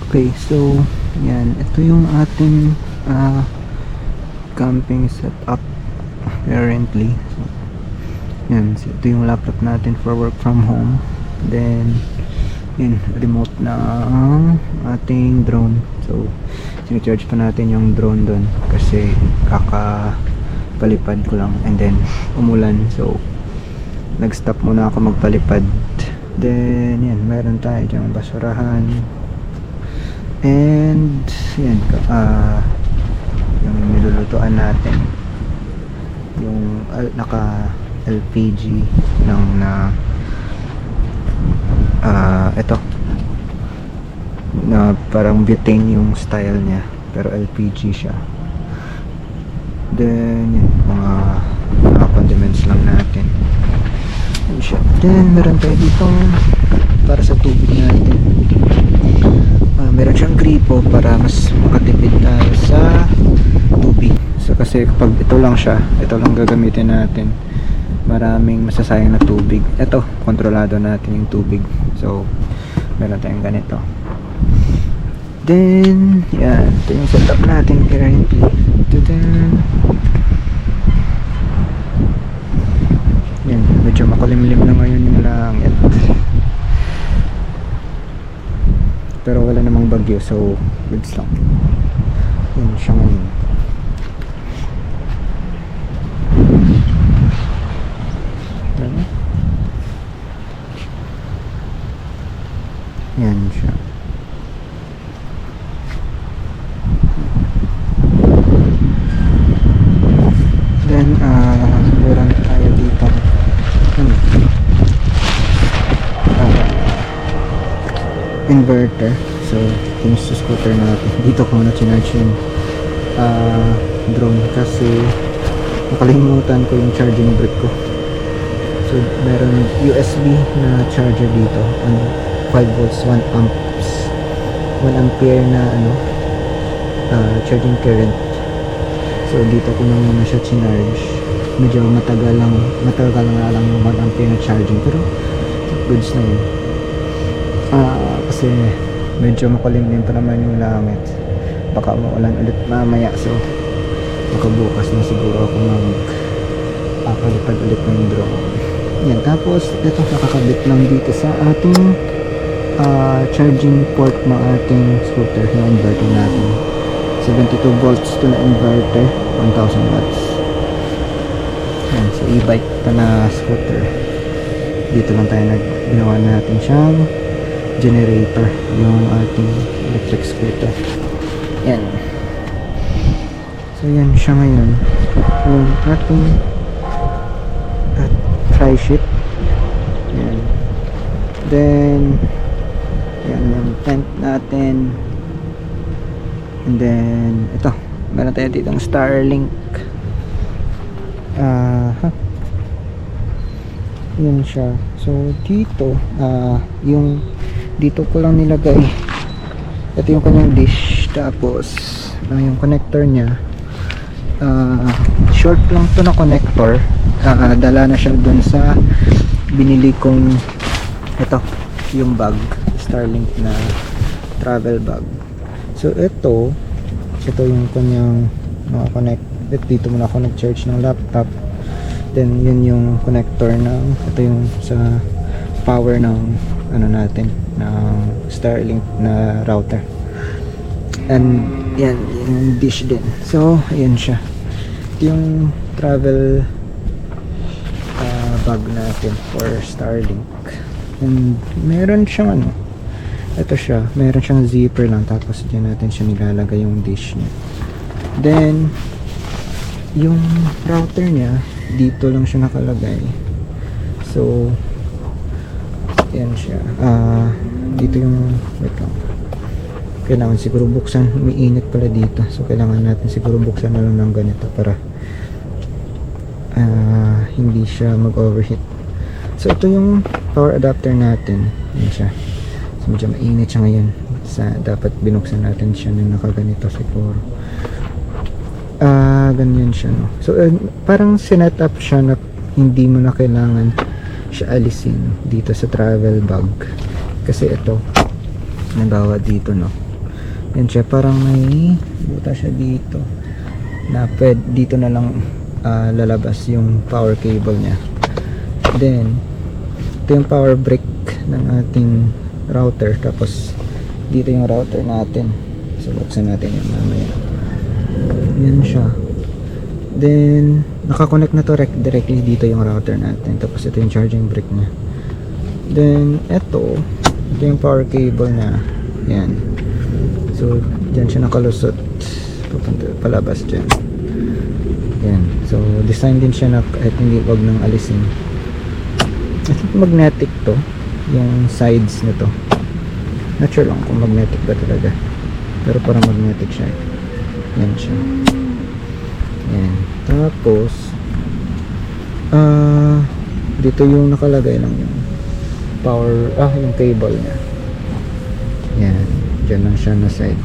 Okay, so yan, ito yung ating camping setup currently. So, yan, so ito yung laptop natin for work from home. Then yan, remote na ang ating drone. So sinecharge pa natin yung drone doon kasi kakapalipad ko lang and then umulan, so nag-stop muna ako magpalipad. Then yan, meron tayo dyang basurahan. And yan, yung nilulutuan natin, yung naka LPG lang na ito na parang butane yung style niya pero LPG siya. Then yan, mga condiments lang natin. Yan siya. Then meron tayo ditong para sa tubig natin. Meron siyang gripo para mas makatipid tayo sa tubig. So kasi kapag ito lang siya, ito lang gagamitin natin, maraming masasayang na tubig. Ito, kontrolado natin yung tubig. So meron tayong ganito. Then yan, ito yung setup natin currently. Yan, medyo makulimlim na ngayon yung langit, pero wala namang bagyo, so goods lang. Yan siya ngayon. Yan siya. Then meron tayo dito inverter. So yung sa scooter natin, dito ko na chinarge yung drone kasi nakalimutan ko yung charging brick ko. So meron USB na charger dito, 5 volts, 1 amps, 1 ampere na charging current. So dito ko na muna siya chinarge. Medyo matagal lang yung 1 ampere na charging, pero goods na yun. Kasi medyo makulimlim pa naman yung langit, baka maulan ulit mamaya, so baka bukas na siguro ako magpapalipad ulit ng drone. Yan, tapos ito nakakabit lang dito sa ating charging port ng ating scooter, yung inverter natin. 72 volts to na inverter, 1000 watts. Yan, so e-bike ito na scooter. Dito lang tayo ginawa natin siyang generator, yung ating electric scooter. Yan, so yan siya ngayon, yung ating tri-sheet. Yan, then yan yung tent natin. And then ito, meron tayo ditong Starlink. Yan siya. So dito yung dito ko lang nilagay, ito yung kanyang dish, tapos yung connector niya, short lang to na connector. Dala na siya dun sa binili kong ito, yung bag, Starlink na travel bag. So ito yung kanyang connect. Dito muna ako nag-charge ng laptop. Then yun yung connector ng, ito yung sa power ng natin, ng Starlink na router. And yan, yung dish din. So ayan siya. Ito yung travel bag natin for Starlink. And meron siyang ito siya, meron siyang zipper lang, tapos dyan natin siya nilalagay yung dish niya. Then yung router niya, dito lang siya nakalagay. So yan siya. Dito yung, wait lang, kailangan siguro buksan, umiinit pala dito, so kailangan natin siguro buksan na lang ng ganito para hindi siya mag-overheat. So ito yung power adapter natin. Yan siya. So medyo mainit siya ngayon, dapat binuksan natin siya na nakaganito siguro. Ganyan siya, no? So parang sinet up siya na hindi mo na kailangan siya alisin dito sa travel bag, kasi ito, halimbawa dito, no, Yan siya, parang may buta siya dito na dito na lang lalabas yung power cable niya. Then ito yung power brick ng ating router, tapos dito yung router natin. So buksan natin yung mamaya. Yan siya. Then nakakonect na to directly dito yung router natin, tapos ito yung charging brick niya. Then ito yung power cable na yan. So dyan siya nakalusot papunta palabas dyan. Yan. So design din siya na kahit hindi wag nang alisin. I think magnetic to yung sides nito. Not sure lang kung magnetic ba talaga, pero parang magnetic siya. Yan siya. Yan. Tapos dito yung nakalagay lang yung power, yung cable niya. Yan. Diyan lang siya na side.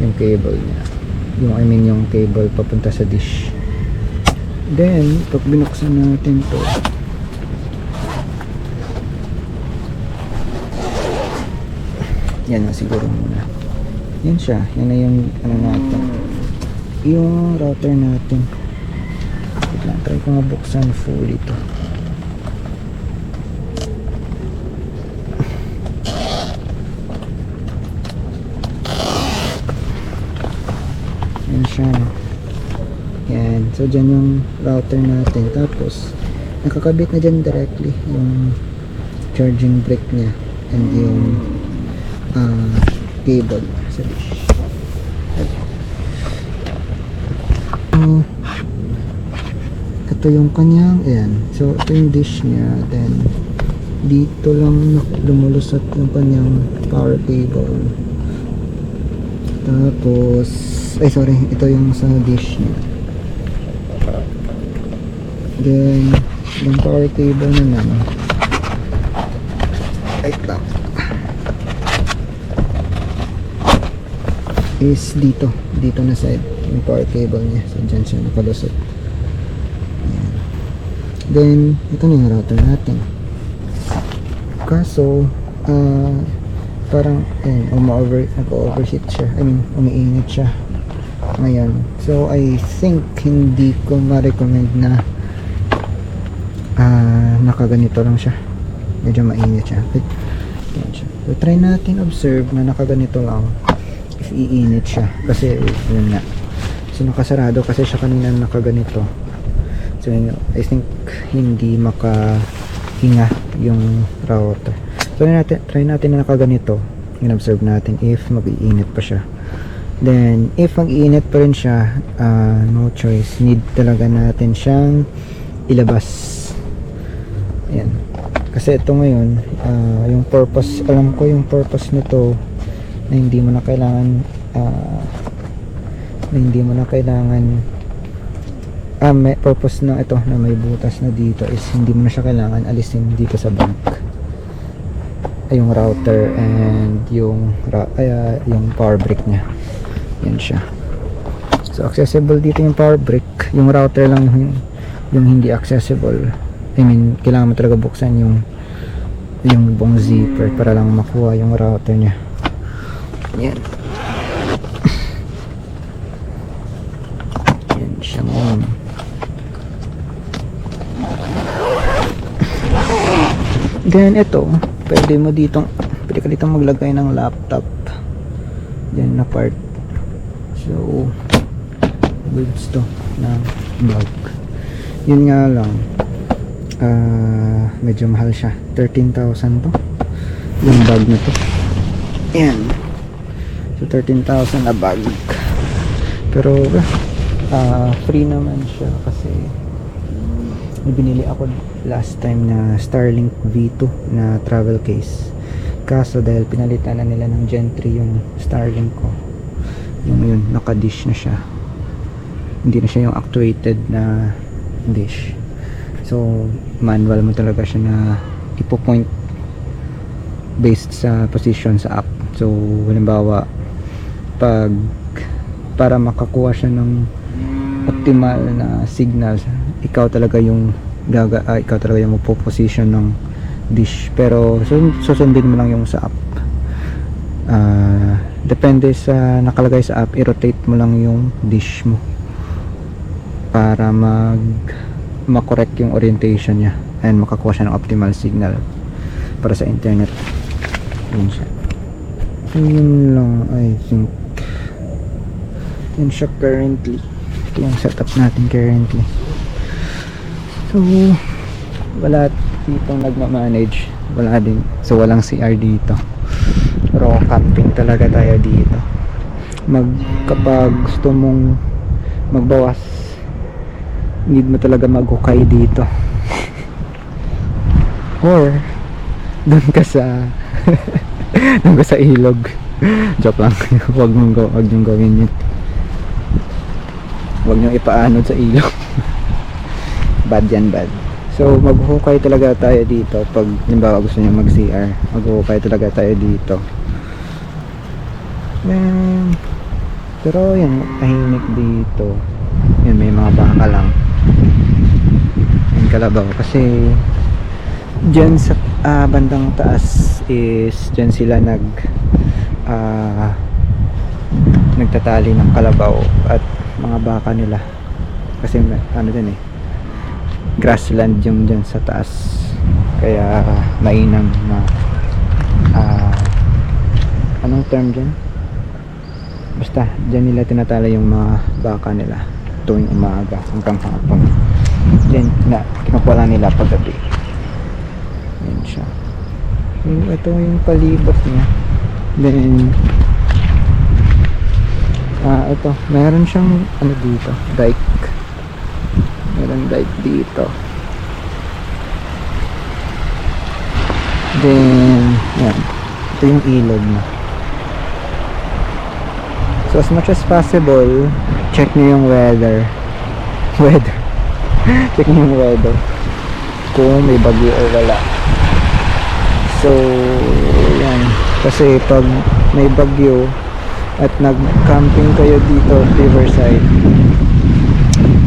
Yung cable niya. I mean yung cable papunta sa dish. Then, pag binuksan natin to, yan na siguro muna. Yan siya. Yan na yung ano natin. Yung router natin. Wait lang, try ko nga buksan fully to. Yan siya. Yan. So dyan yung router natin. Tapos nakakabit na dyan directly yung charging brick niya and yung cable sa dish. Ito yung kanyang, ayan. So ito yung dish niya. Then dito lang lumulusot yung kanyang power cable. Tapos ito yung sa dish niya. Then yung power cable na naman, right lang, is dito na side yung power cable niya. So dyan siya nakalusot. Ayan. Then ito na yung router natin. Kaso parang nag-overheat siya. I mean umiinit siya ngayon. So I think hindi ko ma-recommend na nakaganito lang siya. Medyo mainit siya. So try natin observe na nakaganito lang if iinit siya, kasi yun nga, so nakasarado kasi siya kanina nakaganito. So I think hindi makahinga yung router. So try natin na nakaganito, in-observe natin if mag-iinit pa siya. Then if mag-iinit pa rin siya, no choice, need talaga natin siyang ilabas. Ayan. Kasi ito ngayon, yung purpose, alam ko yung purpose nito na hindi mo na kailangan may purpose na ito na may butas na dito is hindi mo na siya kailangan alisin dito sa bank. Yung router and yung power brick niya. Yan siya. So accessible dito yung power brick, yung router lang yung hindi accessible. I mean, kailangan mo talaga buksan yung buong zipper para lang makuha yung router niya. Yan. Yan siya ngayon. Then ito, pwede ka ditong maglagay ng laptop. Yan na part. So goods to na bag. Yun nga lang, medyo mahal siya. 13,000 to yung bag na to. Yan. So 13,000 a bag. Pero free naman siya kasi binili ako last time na Starlink V2 na travel case. Kaso dahil pinalitan na nila ng Gen 3 yung Starlink ko, yun naka-dish na siya. Hindi na siya yung actuated na dish. So manual mo talaga siya na ipo-point based sa position sa app. So halimbawa, para makakuha siya ng optimal na signal, ikaw talaga yung position ng dish, pero susundin mo lang yung sa app depende sa nakalagay sa app, i-rotate mo lang yung dish mo para makorek yung orientation niya and makakuha siya ng optimal signal para sa internet. Yun siya. So yun lang, I think. Yun siya currently. Ito yung setup natin currently. So wala ditong nagmamanage, wala din, so walang CR dito. Raw camping talaga tayo dito. Kapag gusto mong magbawas, need mo talaga maghukay dito. Or doon ka sa doon ka sa ilog. Joke lang. Huwag niyong gawin yun. Huwag niyong ipaanod sa ilog. Bad yan, bad. So maghukay talaga tayo dito. Pag halimbawa gusto niyo mag CR, maghukay talaga tayo dito. Then, pero yung tahimik dito, yun, may mga baka lang, yung kalabaw, kasi dyan sa bandang taas is dyan sila nagtatali ng kalabaw at mga baka nila, kasi ano dyan grassland yung dyan sa taas, kaya mainam na anong term dyan, basta dyan nila tinatala yung mga baka nila tuwing umaga hanggang hapon. Then kinukuha lang nila paggabi. Yan siya. Ito yung palibot niya. Then ito, meron siyang ano dito, dike. Meron dike dito. Then yan, ito yung ilog na. So as much as possible, check nyo yung weather. Check nyo yung weather, kung may bagyo o wala. So yan, kasi pag may bagyo at nag-camping kayo dito Riverside,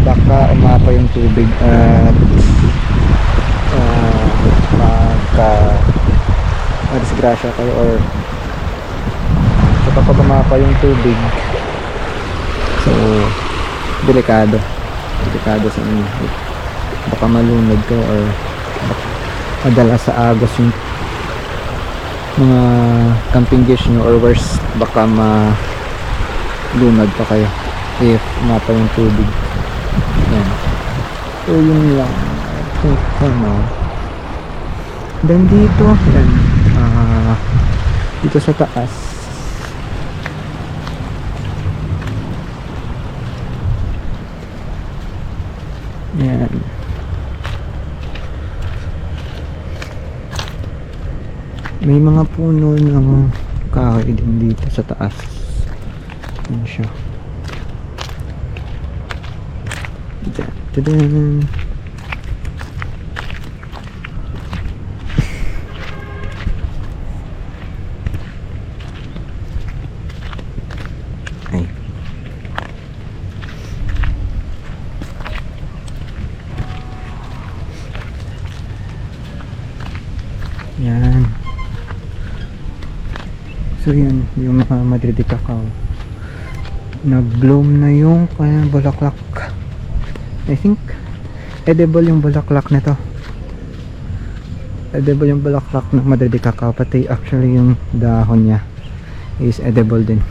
baka umapa yung tubig at disgrasya kayo, or kapag umapa yung tubig, so delikado sa inyo, baka malunod kayo or madala sa agos yung mga camping gears nyo, or worse, baka malunod pa kayo if umapa yung tubig. Yan, so yun lang, I think, then dito yan, dito sa taas, yan, may mga puno ng kahoy din dito sa taas. Yan siya. Tadaan. Ay. Yan. So yun, yung mga Madrid de Cacao, nag-bloom na yung bulaklak. I think edible yung bulaklak nito. Edible yung bulaklak ng Madrid de Cacao, pati actually yung dahon niya is edible din.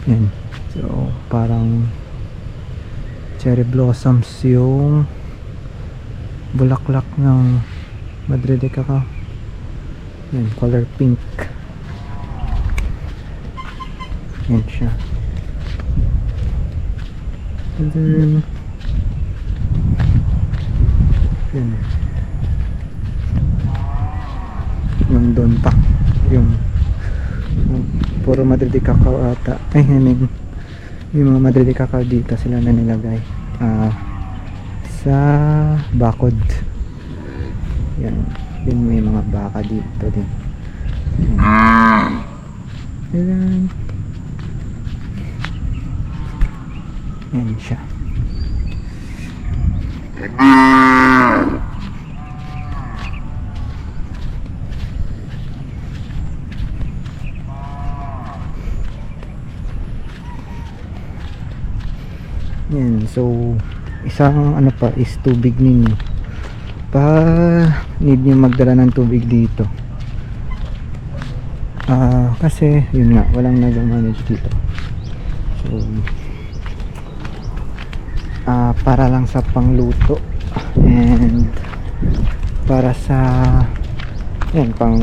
Yan. So parang cherry blossoms yung bulaklak ng Madrid de Cacao. Yan, color pink. Yan siya. And then yan, yung doon pa yung puro Madrid de Cacao ata. I mean, yung mga Madrid de Cacao dito sila na nilagay sa bakod. Yan, yun, may mga baka dito din. Yan. Yan siya. Yan, so isang ano pa is tubig ninyo. Pa need nyo magdala ng tubig dito. Kasi yun nga, walang nag-manage dito. So para lang sa pangluto and para sa yan, pang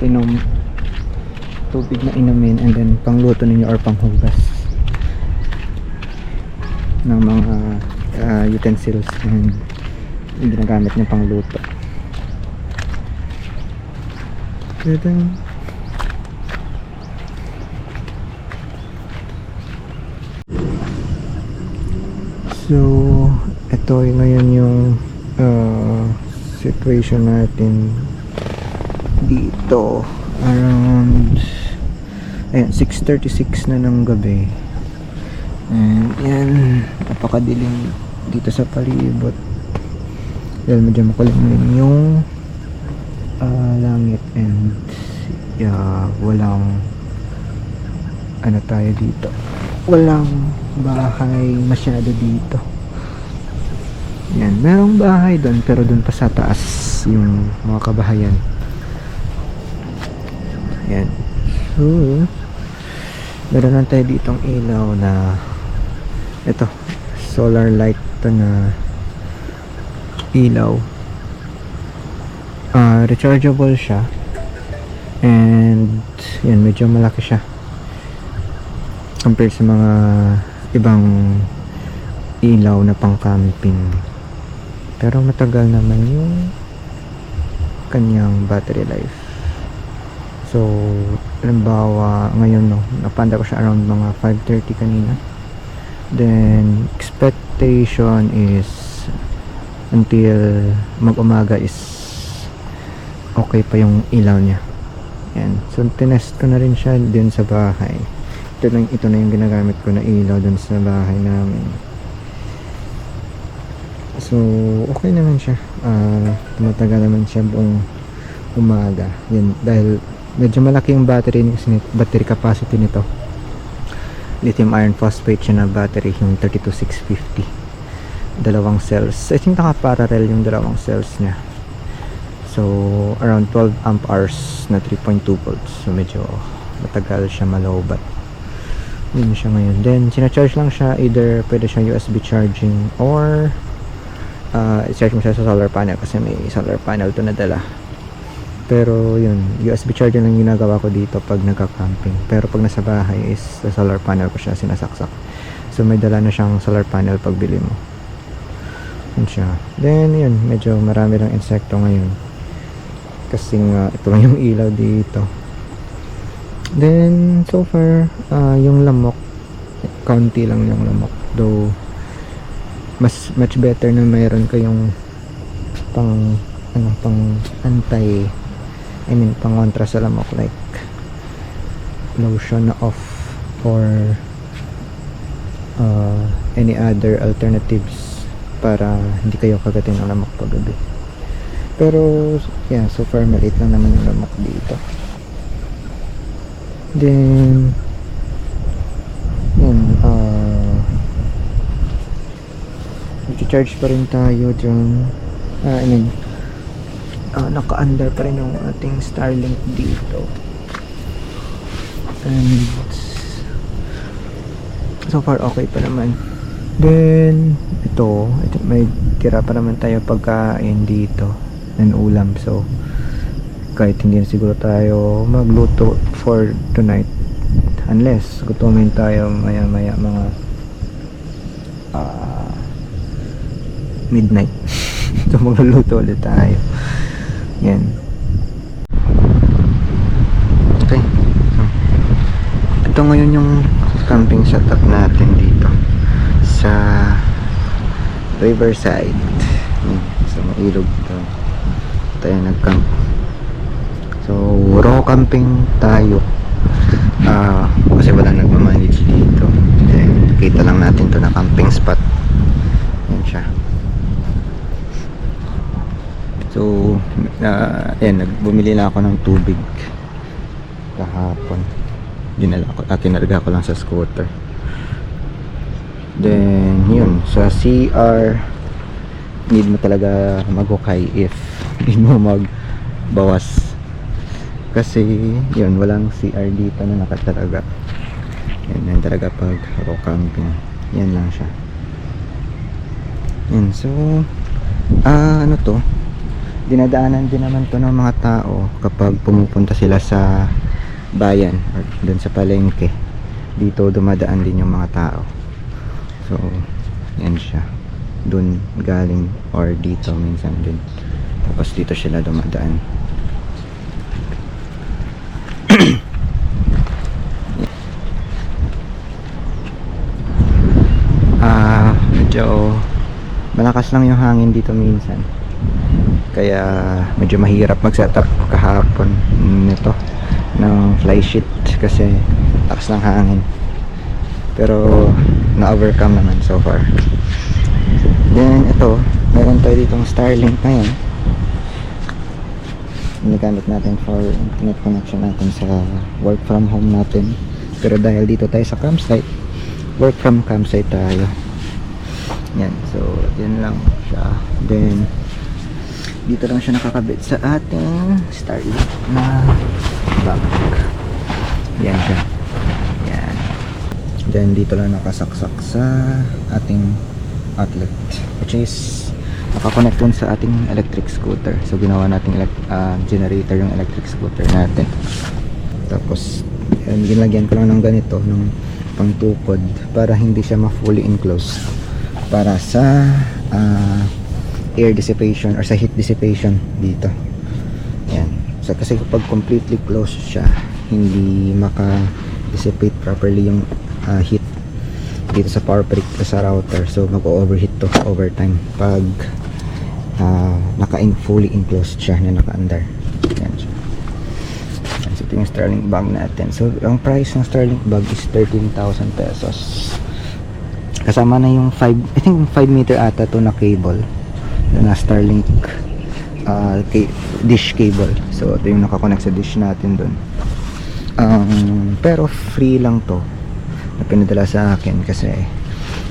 inom tubig na inumin, and then pangluto ninyo or panghugas ng mga utensils and yung ginagamit niyo pangluto. So ito ngayon yung situation natin dito. Around 6:36 na ng gabi, and yan, napakadilim dito sa palibot dahil medyo makulimlim yung langit, and walang ano tayo dito, walang bahay masyado dito. Yan, merong bahay doon pero doon pa sa taas yung mga kabahayan. Yan. So meron lang tayo ditong ilaw na ito, solar light to na ilaw. Rechargeable siya, and yan, medyo malaki siya compared sa mga ibang ilaw na pang camping, pero matagal naman yung kanyang battery life. So halimbawa ngayon, napanda ko siya around mga 5:30 kanina, then expectation is until mag-umaga is okay pa yung ilaw niya. Yan, so tinest ko na rin siya din sa bahay. Ito na yung ginagamit ko na ilaw dun sa bahay namin. So okay naman siya, tumatagal naman siya buong umaga. Yan, dahil medyo malaki yung battery capacity nito. Lithium iron phosphate siya na battery, yung 32650, dalawang cells. I think naka-parallel yung dalawang cells niya. So around 12 amp hours na 3.2 volts. So medyo matagal siya malobat. Yun siya ngayon. Then sina-charge lang siya, either pwede siya USB charging or i-charge mo siya sa solar panel kasi may solar panel to na dala. Pero yun, USB charging lang ginagawa ko dito pag nagka-camping. Pero pag nasa bahay is sa solar panel ko siya sinasaksak. So may dala na siyang solar panel pag bili mo. Yun siya. Then yun, medyo marami lang insekto ngayon kasi ito lang yung ilaw dito. Then so far yung lamok, kaunti lang yung lamok, though much better na mayroon kayong pang anti, pang kontra sa lamok, like lotion na off or any other alternatives para hindi kayo kagatin ng lamok paggabi. Pero yeah, so far maliit lang naman yung lamok dito. Then yun, nag-charge pa rin tayo dyan. Naka-under pa rin yung ating Starlink dito, and so far okay pa naman. Then ito may tira pa naman tayo pagkain dito and ulam, so kahit hindi na siguro tayo magluto for tonight unless gutumin tayo maya mga midnight. So magluluto ulit tayo. Yan. Okay, so ito ngayon yung camping setup natin dito sa Riverside. Sa mailog ito tayo nag-camp. So raw camping tayo, kasi walang nagmamanage dito. Then kita lang natin to na camping spot. Yan siya. So bumili lang ako ng tubig kahapon. Tinarga ko lang sa scooter. Then yun, sa CR need mo talaga maghukay if need mo magbawas, kasi yun, walang CR dito na nakatalaga. Yan talaga pag rock camping, yan lang siya. Yan, so ano to, dinadaanan din naman to ng mga tao kapag pumupunta sila sa bayan or dun sa palengke. Dito dumadaan din yung mga tao. So yan siya, dun galing or dito minsan din, tapos dito sila dumadaan. Medyo malakas lang yung hangin dito minsan, kaya medyo mahirap mag setup kahapon nito ng fly sheet kasi lakas ng hangin, pero na-overcome naman so far. Then ito, meron tayo ditong Starlink ngayon, ginagamit natin for internet connection natin sa work from home natin. Pero dahil dito tayo sa campsite, work from campsite tayo. Yan, so yun lang siya. Then dito lang siya nakakabit sa ating Starlink na bag. Yan siya. Yan. Then dito lang nakasaksak sa ating outlet, which is nakakonect dun sa ating electric scooter. So ginawa nating generator yung electric scooter natin. Tapos ginlagyan ko lang ng ganito, ng pangtukod, para hindi siya ma-fully enclosed, para sa air dissipation or sa heat dissipation dito. Yan. So kasi kapag completely closed siya, hindi maka-dissipate properly yung heat dito sa power brick sa router. So mag-overheat to over time pag fully enclosed siya na naka-under. Yan siya. Yan. So ito yung Starlink bag natin. So ang price ng Starlink bag is 13,000 pesos. Kasama na yung 5 meter ata to na cable na Starlink dish cable. So ito yung nakakonect sa dish natin dun. Pero free lang to na pinadala sa akin kasi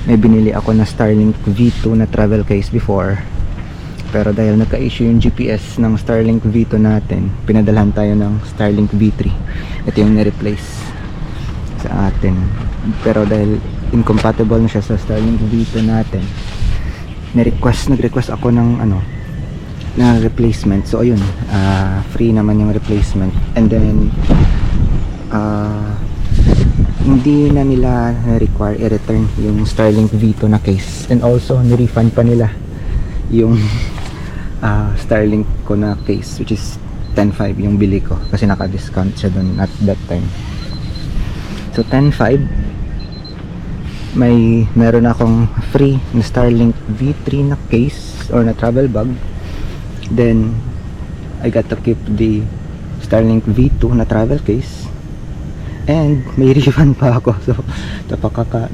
may binili ako na Starlink V2 na travel case before, pero dahil nagka-issue yung GPS ng Starlink V2 natin, pinadalhan tayo ng Starlink V3. Ito yung na-replace sa atin, pero dahil incompatible na siya sa Starlink V2 natin, nag-request ako ng na replacement. So ayun, free naman yung replacement. And then hindi na nila na-require i-return yung Starlink V2 na case, and also ni-refund pa nila yung Starlink ko na case, which is 10,500 yung bili ko kasi naka-discount siya dun at that time. So 10,500, meron akong free na Starlink V3 na case or na travel bag. Then I got to keep the Starlink V2 na travel case, and may refund pa ako. So napaka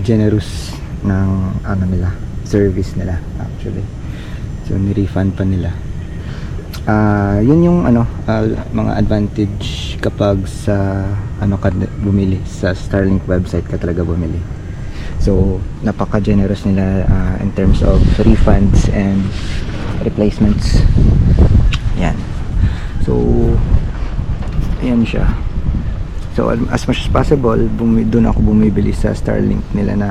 generous ng nila, service nila actually. So ni-refund pa nila. Yun yung mga advantage kapag sa ka bumili sa Starlink website ka talaga bumili. So napaka generous nila in terms of refunds and replacements. Yan. So ayan siya. So as much as possible, doon ako bumibili sa Starlink nila na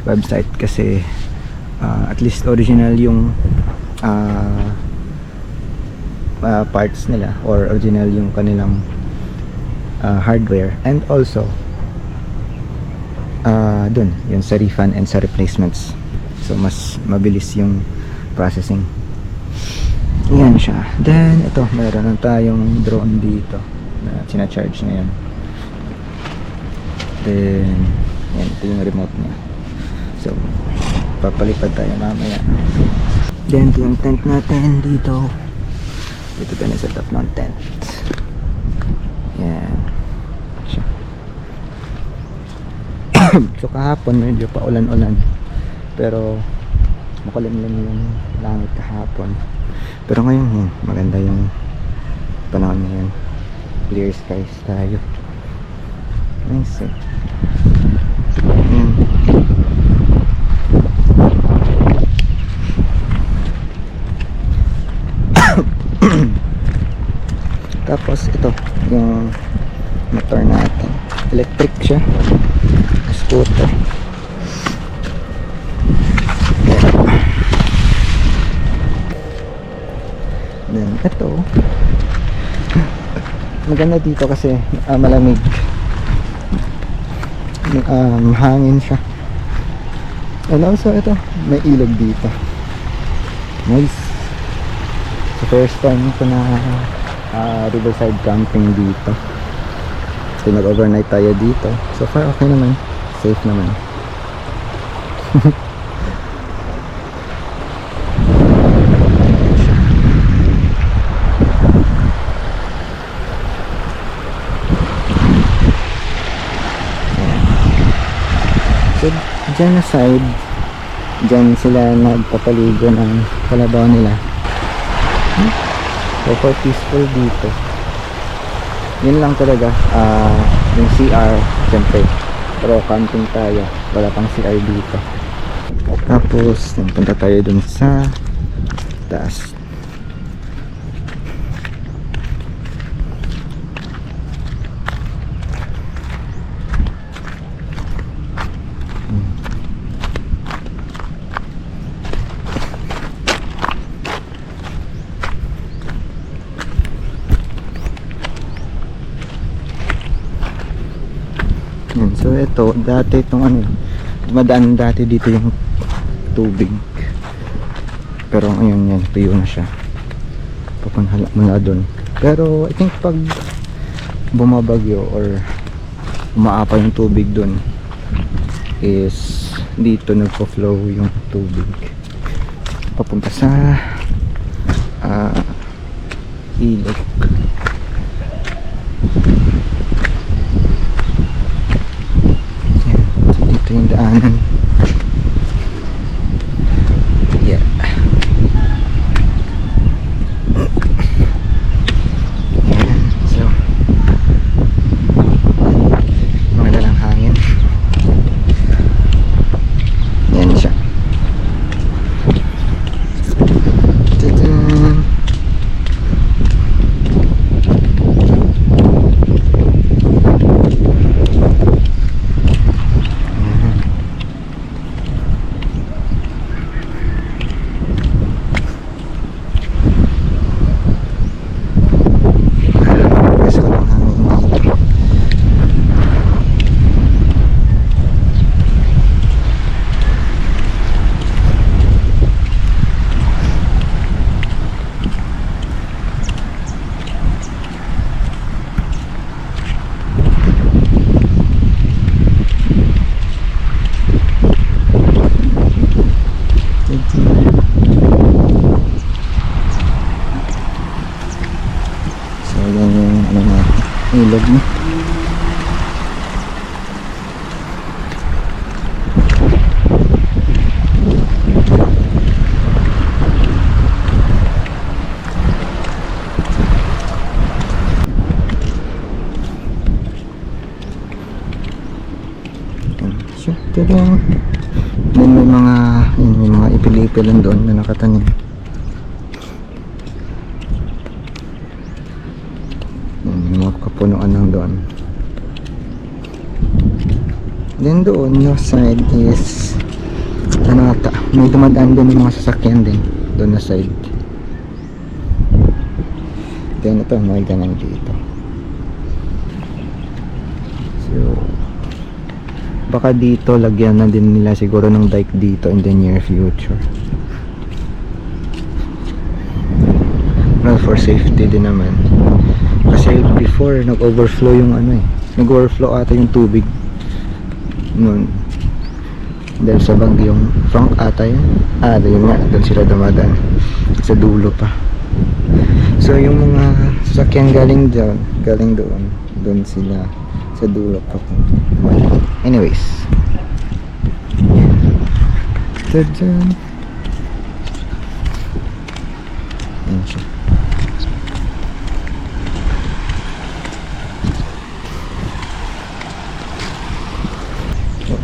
website kasi at least original yung parts nila, or original yung kanilang hardware, and also dun yung sa refund and sa replacements. So mas mabilis yung processing. Yan siya. Then ito, meron na tayong drone dito na sina-charge na yan. Then yan, ito yung remote niya. So papalipad tayo mamaya. Then ito yung tent natin dito. Ito tayo na set up ng tent. Yan siya. So kahapon medyo pa ulan-ulan, pero makulimlim yung langit kahapon. Pero ngayon maganda yung panahon ngayon. Clear skies tayo. Nice. Ayan. Tapos ito yung motor natin, electric siya, scooter. Then ito maganda dito kasi malamig, hangin siya. And also ito may ilog dito, nice. So first time ko na riverside camping dito. So nag-overnight tayo dito. So far okay naman, safe naman. So dyan na side, dyan sila nagpapaligo ng kalabaw nila. So for peaceful dito, yun lang talaga. Yung CR syempre, pero camping tayo, wala pang CR dito. Tapos punta tayo dun sa taas. So ito, dati itong ano, dumadaan dati dito yung tubig. Pero ngayon yan, tuyo na siya. Papunhala mula doon. Pero I think pag bumabagyo or umaapaw yung tubig doon, is dito nagpo-flow yung tubig papunta sa ilog. Ito yung daanan. Yeah. Ayan. So mga dalang hangin. Yan siya. Tadaan. So yan yung ano natin, ilog mo. Then may mga ipil-ipilan doon na nakatanim. May mga kapunuan lang doon. Then doon yung side is ano ata, may dumadaan doon yung mga sasakyan din doon na side. Then ito may ganang dito. So baka dito lagyan na din nila siguro ng dike dito in the near future. Well, for safety din naman. Kasi before nag-overflow yung ano nag-overflow ata yung tubig noon. Dahil sa bagyong Frank ata yun. Yun nga, doon sila dumadaan. Sa dulo pa. So yung mga sasakyan galing doon sila sa dulo pa. Anyways, tadaan. Yan siya.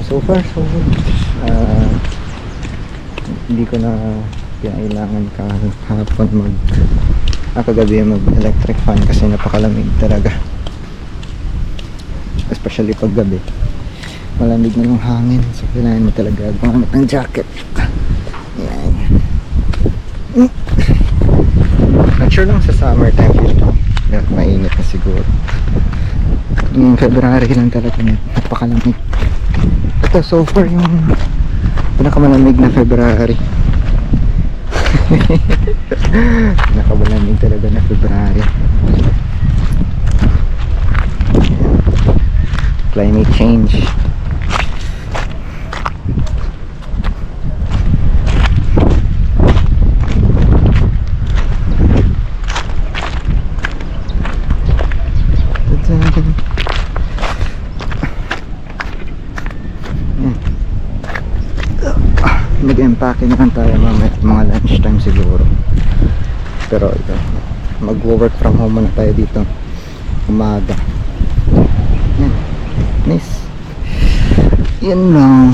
So So far, so good. Hindi ko na kailangan kahapon kagabi mag electric fan kasi napakalamig talaga. Especially pag gabi. Malamig na yung hangin. So kailangan mo talaga gumamit ng jacket. Yan. Not sure lang sa summertime dito. Mainit na siguro. Yung February lang talaga napakalamig. Ito so far yung pinakamalamig na February. Pinakamalamig talaga na February. Climate change. Mag-empake naman tayo mga lunchtime siguro. Pero ito, mag-work from home muna tayo dito umaga. Yan. Nice. Yan lang.